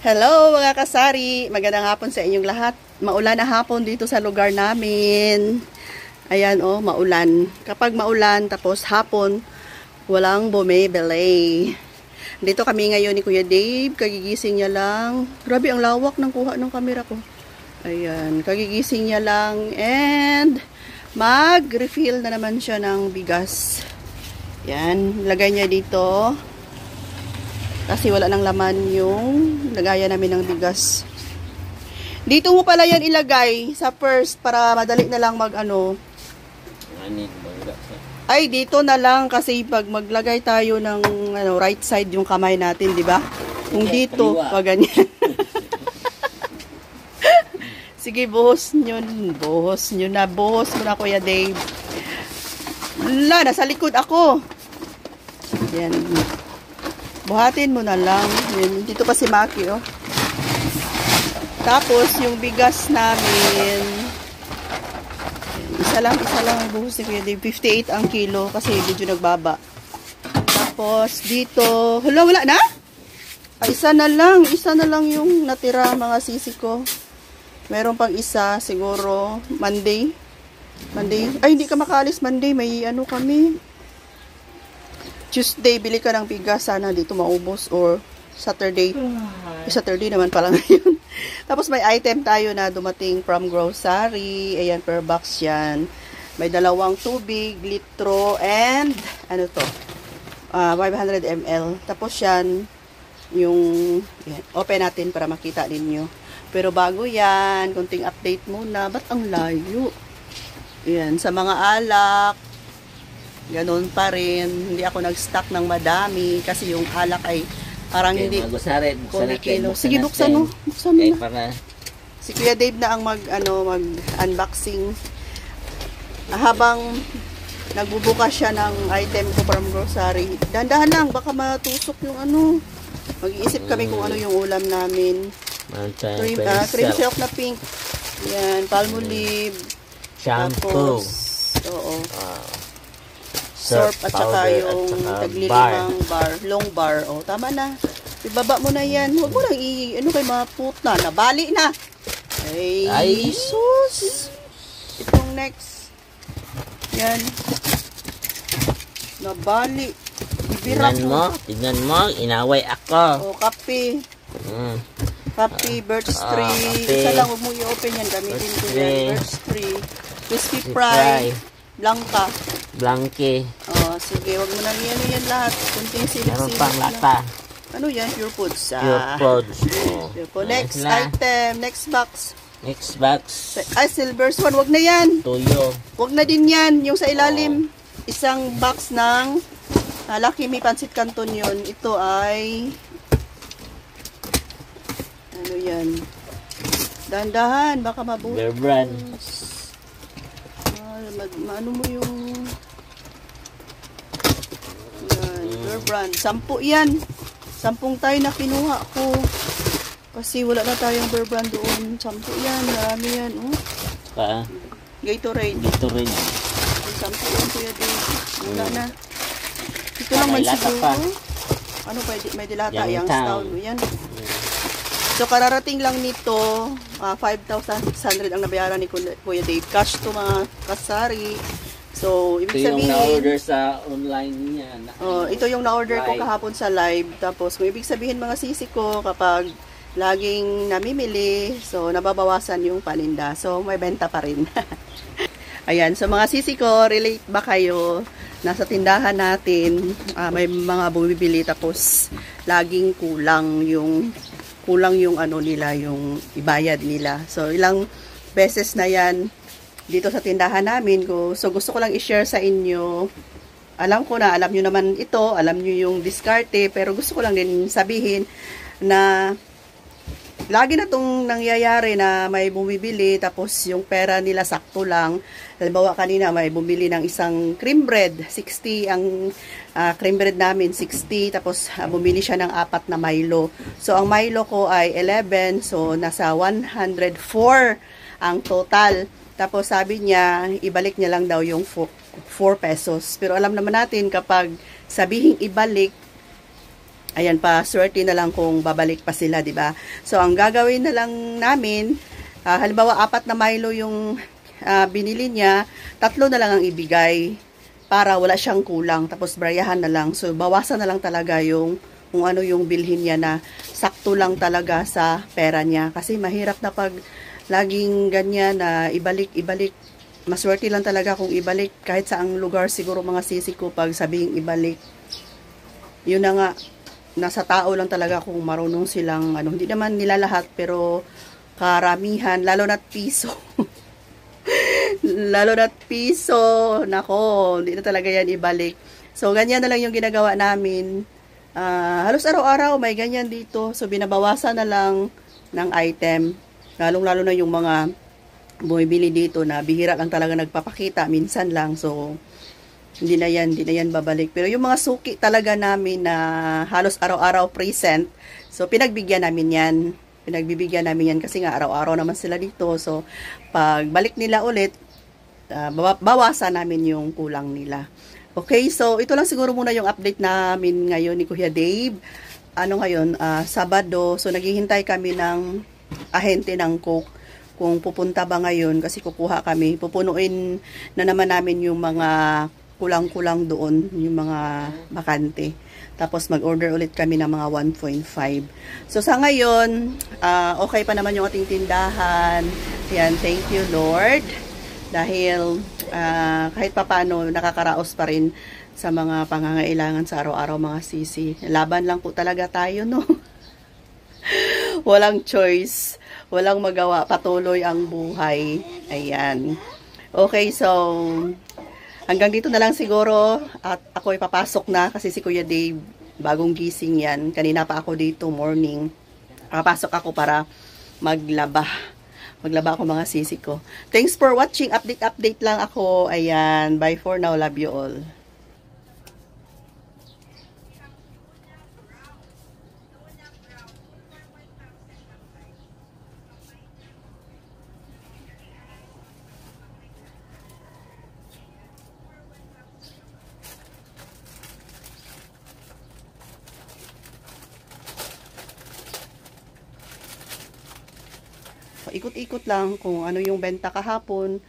Hello mga kasari, magandang hapon sa inyong lahat. Maulan na hapon dito sa lugar namin. Ayan oh, maulan. Kapag maulan tapos hapon, walang bumibili. Dito kami ngayon ni Kuya Dave, kagigising niya lang. Grabe ang lawak ng kuha ng camera ko. Ayan, kagigising niya lang and mag-refill na naman siya ng bigas. Yan, lagay niya dito. Kasi wala nang laman yung lagayan namin ng bigas. Dito mo pala yan ilagay sa first para madali na lang mag ano. Ay, dito na lang kasi pag maglagay tayo ng ano, right side yung kamay natin, di ba? Kung dito, pag ganyan. Sige, buhos nyo na, buhos mo na Kuya Dave. Wala, nasa likod ako. Yan. Buhatin mo na lang. Yan. Dito pa si Maki, oh. Tapos, yung bigas namin, isa lang buhos ni Kuya Dave. 58 ang kilo kasi medyo nagbaba. Tapos, dito, wala na? Ay, isa na lang yung natira mga sisi ko. Meron pang isa, siguro, Monday. Ay, hindi ka makaalis Monday. May ano kami. Tuesday, bili ka ng bigas. Sana dito maubos. Or Saturday. Saturday naman pala ngayon. Tapos may item tayo na dumating from grocery. Ayan, per box yan. May dalawang tubig, litro, and ano to? 500 ml. Tapos yan, yung yan, open natin para makita ninyo. Pero bago yan, konting update muna. Ba't ang layo? Yan, sa mga alak, ganun pa rin. Hindi ako nag-stock ng madami kasi yung alak ay parang okay, hindi kilo. Sige, buksan mo. Buksan mo na. Para... Si Kuya Dave na ang mag-unboxing. Habang nagbubukas siya ng item ko from grocery. Dahan-dahan lang, baka matusok yung ano. Mag-iisip kami kung ano yung ulam namin. Cream silk na pink. Yan, Palmolive. Shampoo. Tapos, oo. Surf at saka yung taglilimang bar. Long bar. O, tama na. Ibaba mo na yan. Huwag mo lang ano kay maput na. Nabali na. Ay, sus. Itong next. Yan. Nabali. Tignan mo. Inaway ako. O, kape. Kape, birch tree. Isa lang, huwag mo i-open yan. Gamitin ko yan. Birch tree. Crispy fry. Blanque. Oh, sige, wag mo na yan lahat. Kunting silip-silip. Meron pang lata. Ano yan? Pure Foods. Pure Foods. Oh. Next item. Next box. Ay, silver swan. Wag na yan. Tuyo. Wag na din yan. Yung sa ilalim. Isang box ng Lucky Me Pancit Canton yun. Ito ay ano yan? Dahan-dahan. Baka mabuti. Bear Brand. Ano mo yung yan, Bear Brand. 10 yan. 10 tayo na kinuha ko. Kasi wala na tayong Bear Brand doon. 10 yan. Marami yan. Oh. Gatorade. 10 yan Kuya Dave. Wala na. Ito lang man siguro. Ano pwede? May dilata. Yung stout. Yan. So, kararating lang nito, 5,600 ang nabayaran ni Kuya Dave. Cash to mga kasari. So, ibig sabihin... Ito yung na-order sa online niya. Ito yung na-order ko kahapon sa live. Tapos, kung ibig sabihin mga sisi ko, kapag laging namimili, so, nababawasan yung paninda. So, may benta pa rin. Ayan. So, mga sisi ko, relate ba kayo? Nasa tindahan natin, may mga bumibili tapos laging kulang yung ano nila, yung ibayad nila. So, ilang beses na yan dito sa tindahan namin. So, gusto ko lang i-share sa inyo. Alam nyo naman ito, alam nyo yung diskarte, pero gusto ko lang din sabihin na lagi na itong nangyayari na may bumibili, tapos yung pera nila sakto lang. Halimbawa kanina may bumili ng isang cream bread, 60 ang cream bread namin, 60, tapos bumili siya ng 4 na Milo. So ang Milo ko ay 11, so nasa 104 ang total. Tapos sabi niya, ibalik niya lang daw yung 4 pesos. Pero alam naman natin kapag sabihing ibalik, Ayan pa, swerte na lang kung babalik pa sila, di ba? So, ang gagawin na lang namin, halimbawa 4 na Milo yung binili niya, 3 na lang ang ibigay para wala siyang kulang. Tapos, brayahan na lang. So, bawasan na lang talaga yung kung ano yung bilhin niya na sakto lang talaga sa pera niya. Kasi mahirap na pag laging ganyan na ibalik. Maswerte lang talaga kung ibalik kahit sa ang lugar siguro mga sisi ko pag sabihing ibalik. Yun na nga, nasa tao lang talaga kung marunong silang, hindi naman nila lahat, pero karamihan, lalo na't piso. Lalo na't piso, nako, hindi na talaga yan ibalik. So, ganyan na lang yung ginagawa namin. Halos araw-araw may ganyan dito. So, binabawasan na lang ng item. Lalong-lalo na yung mga bumibili dito na bihira lang talaga nagpapakita, minsan lang. So, hindi na yan babalik. Pero yung mga suki talaga namin na halos araw-araw present, so pinagbibigyan namin yan kasi nga araw-araw naman sila dito. So, pag balik nila ulit, bawasan namin yung kulang nila. Okay, so ito lang siguro muna yung update namin ngayon ni Kuya Dave. Ngayon, Sabado, so naghihintay kami ng ahente ng Coke kung pupunta ba ngayon kasi kukuha kami. Pupunuin na naman namin yung mga kulang-kulang doon, yung mga bakante. Tapos mag-order ulit kami ng mga 1.5. So sa ngayon, okay pa naman yung ating tindahan. Yan, thank you Lord. Dahil kahit papano nakakaraos pa rin sa mga pangangailangan sa araw-araw mga sisi. Laban lang po talaga tayo, no? Walang choice. Walang magawa. Patuloy ang buhay. Ayan. Okay, so hanggang dito na lang siguro at ako papasok na kasi si Kuya Dave bagong gising yan. Kanina pa ako dito morning. Papasok ako para maglaba. Maglaba ako mga sisi ko. Thanks for watching. Update lang ako. Ayan. Bye for now. Love you all. Ikot-ikot lang kung ano yung benta kahapon.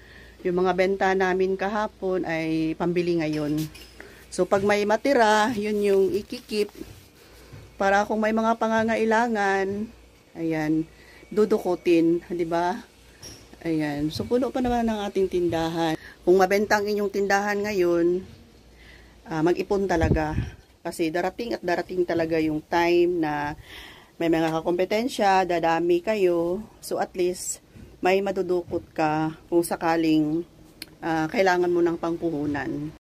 Yung mga benta namin kahapon ay pambili ngayon. So, pag may matira, yun yung ikikip. Para kung may mga pangangailangan, ayan, dudukutin, di ba? Ayan. So, puno pa naman ang ating tindahan. Kung mabenta ang inyong tindahan ngayon, mag-ipon talaga. Kasi darating at darating talaga yung time na may mga kakompetensya, dadami kayo. So, at least, may madudukot ka kung sakaling kailangan mo ng pangpuhunan.